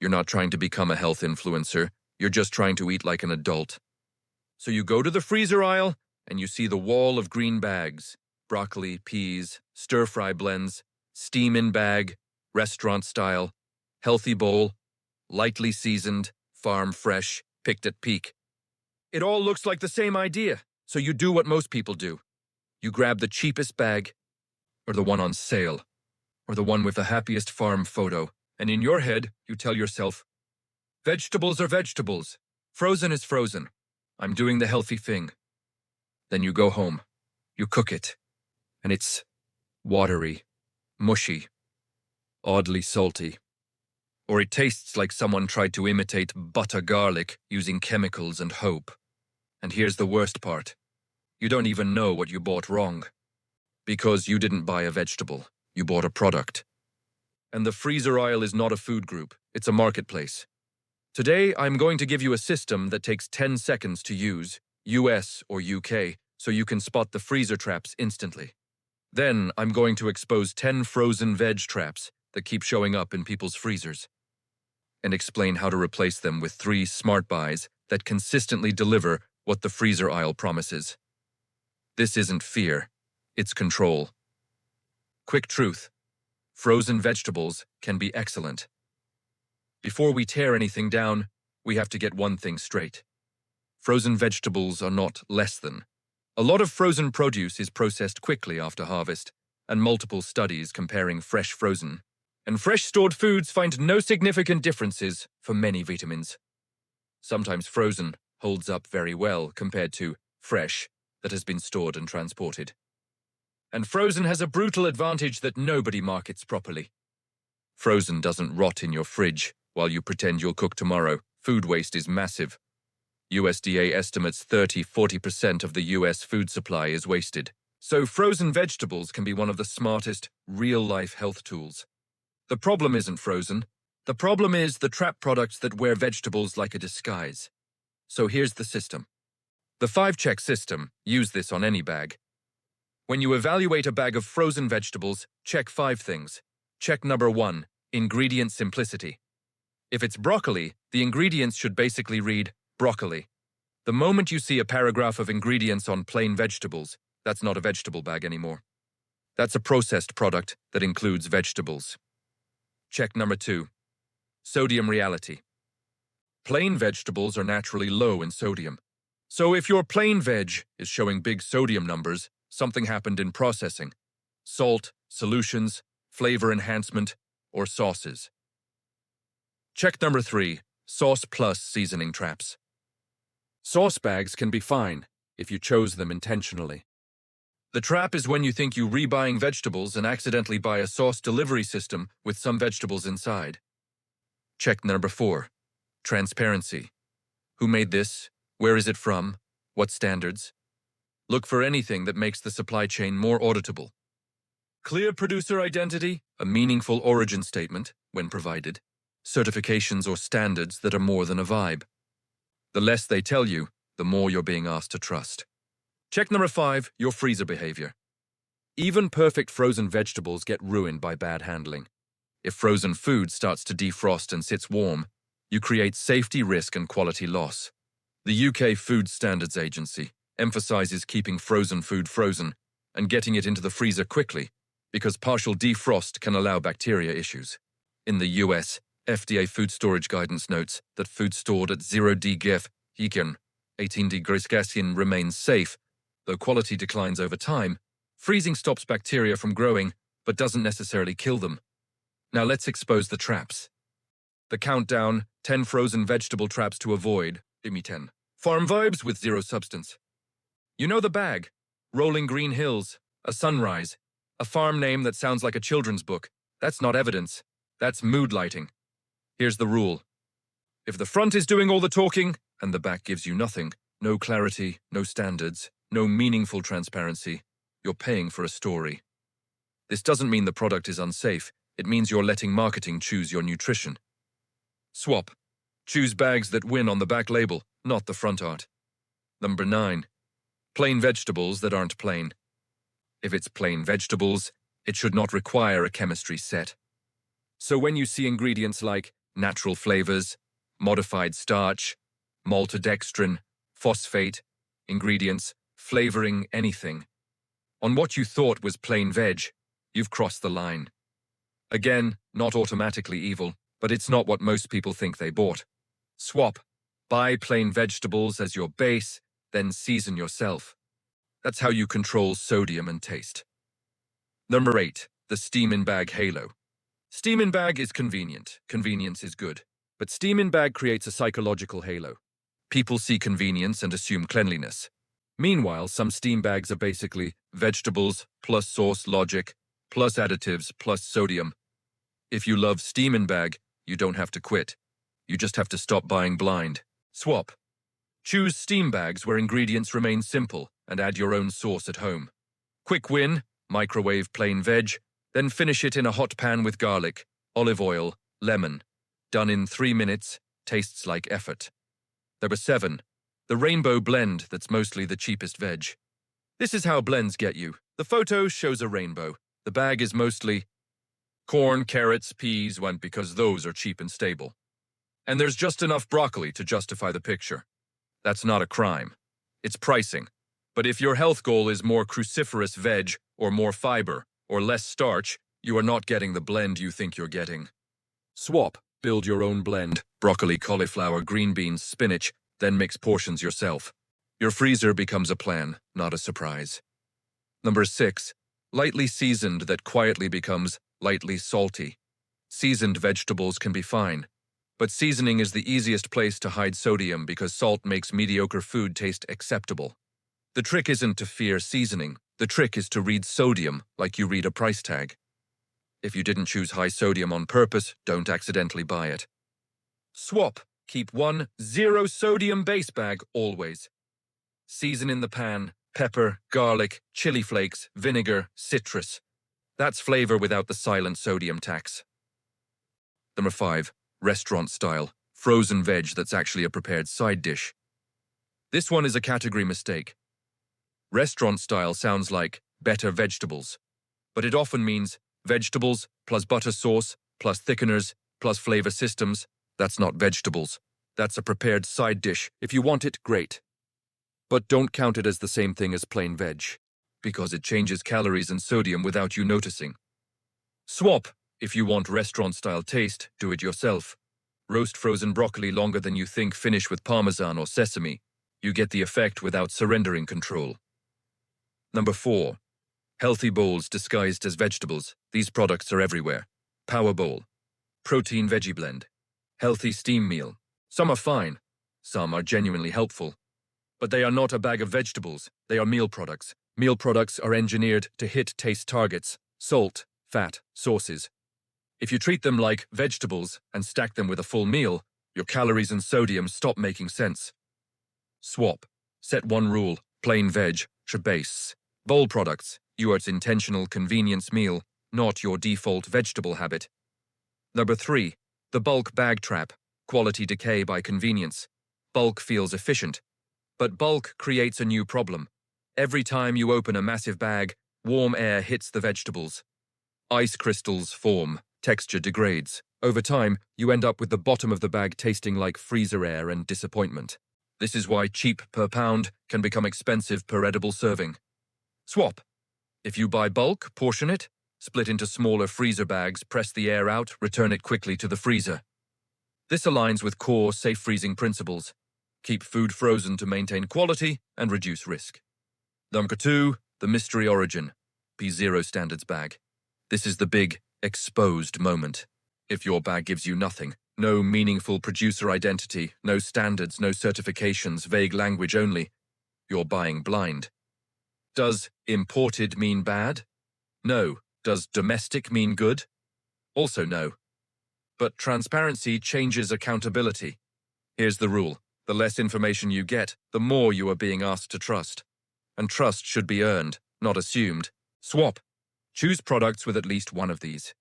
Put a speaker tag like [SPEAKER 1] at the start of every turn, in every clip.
[SPEAKER 1] You're not trying to become a health influencer. You're just trying to eat like an adult. So you go to the freezer aisle and you see the wall of green bags, broccoli, peas, stir-fry blends, steam-in bag, restaurant style, healthy bowl, lightly seasoned, farm fresh, picked at peak. It all looks like the same idea, so you do what most people do. You grab the cheapest bag, or the one on sale, or the one with the happiest farm photo, and in your head, you tell yourself, vegetables are vegetables. Frozen is frozen. I'm doing the healthy thing. Then you go home. You cook it. And it's watery, mushy, oddly salty. Or it tastes like someone tried to imitate butter garlic using chemicals and hope. And here's the worst part. You don't even know what you bought wrong. Because you didn't buy a vegetable. You bought a product. And the freezer aisle is not a food group. It's a marketplace. Today, I'm going to give you a system that takes 10 seconds to use, US or UK, so you can spot the freezer traps instantly. Then, I'm going to expose 10 frozen veg traps that keep showing up in people's freezers, and explain how to replace them with 3 smart buys that consistently deliver what the freezer aisle promises. This isn't fear, it's control. Quick truth: frozen vegetables can be excellent. Before we tear anything down, we have to get one thing straight. Frozen vegetables are not less than. A lot of frozen produce is processed quickly after harvest, and multiple studies comparing fresh frozen and fresh stored foods find no significant differences for many vitamins. Sometimes frozen holds up very well compared to fresh that has been stored and transported. And frozen has a brutal advantage that nobody markets properly. Frozen doesn't rot in your fridge while you pretend you'll cook tomorrow. Food waste is massive. USDA estimates 30–40% of the US food supply is wasted. So frozen vegetables can be one of the smartest, real-life health tools. The problem isn't frozen. The problem is the trap products that wear vegetables like a disguise. So here's the system. The 5-check system. Use this on any bag. When you evaluate a bag of frozen vegetables, check 5 things. Check number 1, ingredient simplicity. If it's broccoli, the ingredients should basically read broccoli. The moment you see a paragraph of ingredients on plain vegetables, that's not a vegetable bag anymore. That's a processed product that includes vegetables. Check number 2, sodium reality. Plain vegetables are naturally low in sodium. So if your plain veg is showing big sodium numbers, something happened in processing. Salt, solutions, flavor enhancement, or sauces. Check number 3, sauce plus seasoning traps. Sauce bags can be fine if you chose them intentionally. The trap is when you think you're rebuying vegetables and accidentally buy a sauce delivery system with some vegetables inside. Check number 4, transparency. Who made this? Where is it from? What standards? Look for anything that makes the supply chain more auditable. Clear producer identity, a meaningful origin statement, when provided. Certifications or standards that are more than a vibe. The less they tell you, the more you're being asked to trust. Check number 5, your freezer behavior. Even perfect frozen vegetables get ruined by bad handling. If frozen food starts to defrost and sits warm, you create safety risk and quality loss. The UK Food Standards Agency emphasizes keeping frozen food frozen and getting it into the freezer quickly because partial defrost can allow bacteria issues. In the US, FDA food storage guidance notes that food stored at 0°F, 18 degrees Celsius remains safe, though quality declines over time. Freezing stops bacteria from growing, but doesn't necessarily kill them. Now let's expose the traps. The countdown, 10 frozen vegetable traps to avoid, give me 10. Farm vibes with zero substance. You know the bag. Rolling green hills, a sunrise, a farm name that sounds like a children's book. That's not evidence. That's mood lighting. Here's the rule. If the front is doing all the talking and the back gives you nothing, no clarity, no standards, no meaningful transparency, you're paying for a story. This doesn't mean the product is unsafe. It means you're letting marketing choose your nutrition. Swap. Choose bags that win on the back label, not the front art. Number 9. Plain vegetables that aren't plain. If it's plain vegetables, it should not require a chemistry set. So when you see ingredients like natural flavors, modified starch, maltodextrin, phosphate, ingredients, flavoring, anything. On what you thought was plain veg, you've crossed the line. Again, not automatically evil, but it's not what most people think they bought. Swap. Buy plain vegetables as your base, then season yourself. That's how you control sodium and taste. Number 8. The steam-in-bag halo. Steam-in-bag is convenient. Convenience is good. But steam-in-bag creates a psychological halo. People see convenience and assume cleanliness. Meanwhile, some steam bags are basically vegetables plus sauce logic, plus additives, plus sodium. If you love steam-in-bag, you don't have to quit. You just have to stop buying blind. Swap. Choose steam bags where ingredients remain simple and add your own sauce at home. Quick win, microwave plain veg, then finish it in a hot pan with garlic, olive oil, lemon. Done in 3 minutes, tastes like effort. Number 7. The rainbow blend that's mostly the cheapest veg. This is how blends get you. The photo shows a rainbow. The bag is mostly corn, carrots, peas, because those are cheap and stable. And there's just enough broccoli to justify the picture. That's not a crime. It's pricing. But if your health goal is more cruciferous veg, or more fiber, or less starch, you are not getting the blend you think you're getting. Swap. Build your own blend. Broccoli, cauliflower, green beans, spinach, then mix portions yourself. Your freezer becomes a plan, not a surprise. Number 6. Lightly seasoned that quietly becomes lightly salty. Seasoned vegetables can be fine, but seasoning is the easiest place to hide sodium because salt makes mediocre food taste acceptable. The trick isn't to fear seasoning. The trick is to read sodium like you read a price tag. If you didn't choose high sodium on purpose, don't accidentally buy it. Swap. Keep one 0 sodium base bag always. Season in the pan, pepper, garlic, chili flakes, vinegar, citrus. That's flavor without the silent sodium tax. Number 5. Restaurant style. Frozen veg that's actually a prepared side dish. This one is a category mistake. Restaurant style sounds like better vegetables, but it often means vegetables plus butter sauce plus thickeners plus flavor systems. That's not vegetables. That's a prepared side dish. If you want it, great. But don't count it as the same thing as plain veg, because it changes calories and sodium without you noticing. Swap. If you want restaurant-style taste, do it yourself. Roast frozen broccoli longer than you think, finish with parmesan or sesame. You get the effect without surrendering control. Number 4. Healthy bowls disguised as vegetables. These products are everywhere. Power bowl. Protein veggie blend. Healthy steam meal. Some are fine. Some are genuinely helpful. But they are not a bag of vegetables. They are meal products. Meal products are engineered to hit taste targets. Salt, fat, sauces. If you treat them like vegetables and stack them with a full meal, your calories and sodium stop making sense. Swap. Set one rule. Plain veg, base. Bowl products. You are its intentional convenience meal, not your default vegetable habit. Number 3. The bulk bag trap. Quality decay by convenience. Bulk feels efficient, but bulk creates a new problem. Every time you open a massive bag, warm air hits the vegetables. Ice crystals form, texture degrades. Over time, you end up with the bottom of the bag tasting like freezer air and disappointment. This is why cheap per pound can become expensive per edible serving. Swap. If you buy bulk, portion it, split into smaller freezer bags, press the air out, return it quickly to the freezer. This aligns with core safe freezing principles. Keep food frozen to maintain quality and reduce risk. Number 2, the mystery origin. P0 standards bag. This is the big, exposed moment. If your bag gives you nothing, no meaningful producer identity, no standards, no certifications, vague language only, you're buying blind. Does imported mean bad? No. Does domestic mean good? Also no. But transparency changes accountability. Here's the rule. The less information you get, the more you are being asked to trust. And trust should be earned, not assumed. Swap. Choose products with at least one of these.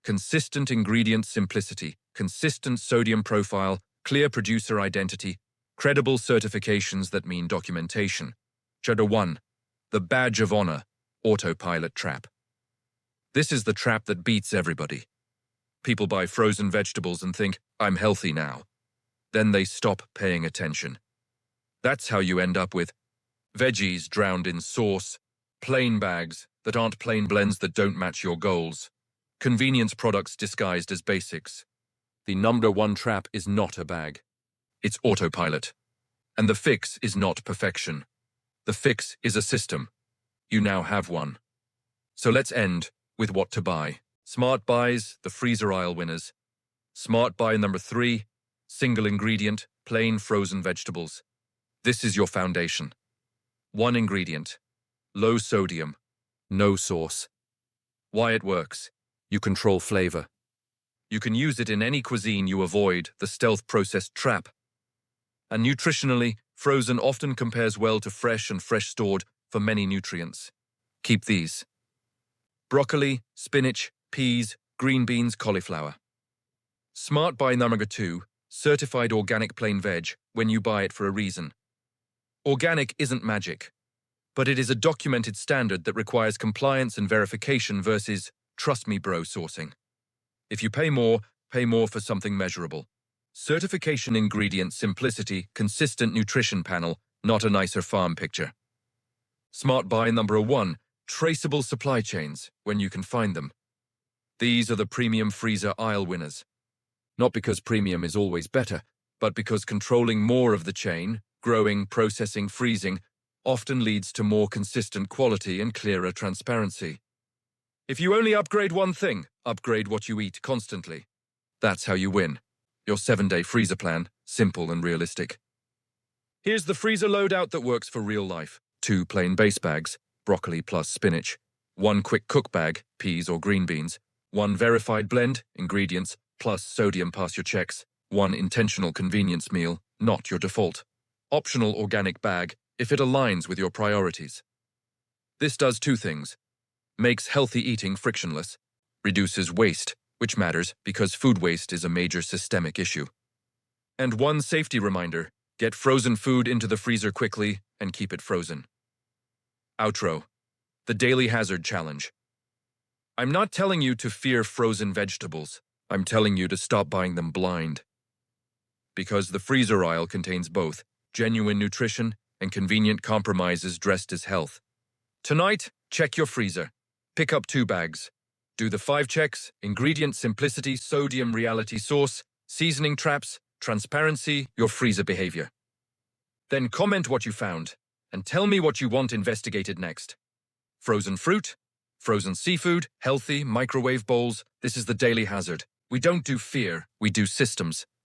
[SPEAKER 1] Consistent ingredient simplicity, consistent sodium profile, clear producer identity, credible certifications that mean documentation. Chapter 1. The badge of honor, autopilot trap. This is the trap that beats everybody. People buy frozen vegetables and think, I'm healthy now. Then they stop paying attention. That's how you end up with veggies drowned in sauce, plain bags that aren't plain blends that don't match your goals, convenience products disguised as basics. The number one trap is not a bag. It's autopilot. And the fix is not perfection. The fix is a system. You now have one. So let's end with what to buy. Smart buys, the freezer aisle winners. Smart buy number 3, single ingredient, plain frozen vegetables. This is your foundation. One ingredient, low sodium, no sauce. Why it works? You control flavor. You can use it in any cuisine. You avoid the stealth processed trap. And nutritionally, frozen often compares well to fresh and fresh stored for many nutrients. Keep these. Broccoli, spinach, peas, green beans, cauliflower. Smart buy number 2, certified organic plain veg when you buy it for a reason. Organic isn't magic, but it is a documented standard that requires compliance and verification versus trust me bro sourcing. If you pay more for something measurable. Certification ingredient simplicity, consistent nutrition panel, not a nicer farm picture. Smart buy number 1, traceable supply chains when you can find them. These are the premium freezer aisle winners. Not because premium is always better, but because controlling more of the chain, growing, processing, freezing, often leads to more consistent quality and clearer transparency. If you only upgrade one thing, upgrade what you eat constantly. That's how you win. Your 7-day freezer plan, simple and realistic. Here's the freezer loadout that works for real life. 2 plain base bags, broccoli plus spinach. 1 quick cook bag, peas or green beans. 1 verified blend, ingredients, plus sodium pass your checks. 1 intentional convenience meal, not your default. Optional organic bag, if it aligns with your priorities. This does 2 things. Makes healthy eating frictionless. Reduces waste, which matters because food waste is a major systemic issue. And 1 safety reminder, get frozen food into the freezer quickly and keep it frozen. Outro. The Daily Hazard Challenge. I'm not telling you to fear frozen vegetables. I'm telling you to stop buying them blind. Because the freezer aisle contains both genuine nutrition and convenient compromises dressed as health. Tonight, check your freezer. Pick up 2 bags. Do the 5 checks: ingredient simplicity, sodium reality source, seasoning traps, transparency, your freezer behavior. Then comment what you found and tell me what you want investigated next. Frozen fruit, frozen seafood, healthy, microwave bowls. This is the Daily Hazard. We don't do fear, we do systems.